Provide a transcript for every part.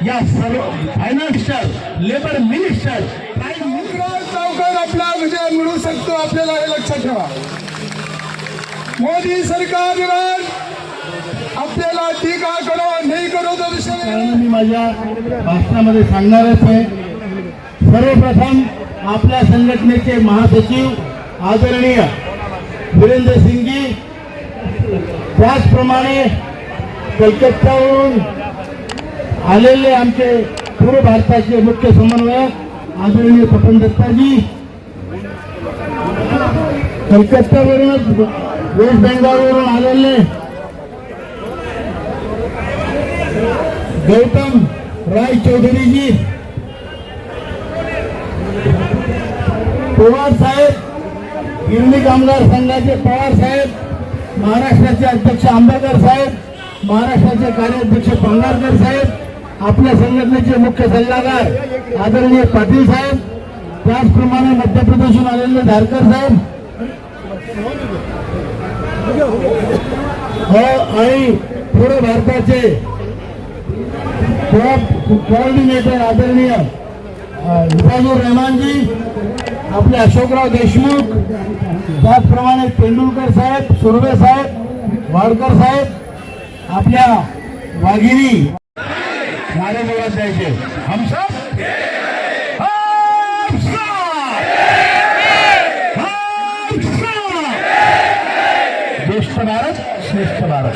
या सर्व financial labour minister चौकात आपला विजय मिळू शकतो, आपल्याला हे लक्षात ठेवा. मोदी सरकार आपल्याला टीका करो नाही करो तो विषय मी माझ्या भाषणामध्ये सांगणारच आहे. सर्वप्रथम आपल्या संघटनेचे महासचिव आदरणीय वीरेंद्र सिंगजी, त्याचप्रमाणे कलकत्त्यावरून आलेले आमचे पूर्व भारताचे मुख्य समन्वयक आदरणीय स्वपन दत्ताजी, कलकत्त्यावरूनच वेस्ट बेंगालवरून आलेले गौतम राय चौधरीजी, पवार साहेब, गिरणी कामगार संघाचे पवार साहेब, महाराष्ट्राचे अध्यक्ष आंबेडकर साहेब, महाराष्ट्राचे कार्याध्यक्ष पांगारकर साहेब, आपल्या संघटनेचे मुख्य सल्लागार आदरणीय पाटील साहेब, त्याचप्रमाणे मध्य प्रदेशहून आलेले धारकर साहेब आणि पूर्व भारताचे कोऑर्डिनेटर आदरणीय हिफाजुर रहमानजी, आपले अशोकराव देशमुख, त्याचप्रमाणे तेंडुलकर साहेब, सुर्वे साहेब, वाडकर साहेब, आपल्या वाघिणी नारे बोलत द्यायचे. हम सब ज्येष्ठ भारत श्रेष्ठ भारत.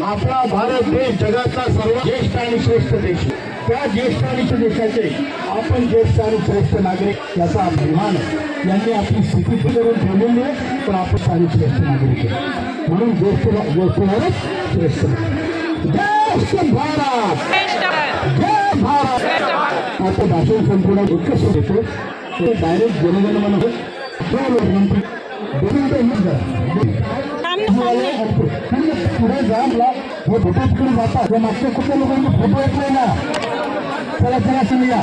आपला भारत देश जगातला सर्वात ज्येष्ठ आणि श्रेष्ठ देश. त्या ज्येष्ठ आणि देशाचे आपण ज्येष्ठ आणि श्रेष्ठ नागरिक याचा अभिमान यांनी आपली स्थिती करून ठेवलेली आहे. पण आपण आणि श्रेष्ठ नागरिक आहे म्हणून ज्येष्ठ भारत श्रेष्ठ जय भारत जय भारत. आता भाषण संपूर्ण दुःख होतो ते डायरेक्ट जनगण म्हणून पुढे जामला हे भूटातकडे जातात. हे मागच्या कुठल्या लोकांचे फोटो येत नाही ना. चला चला चला या.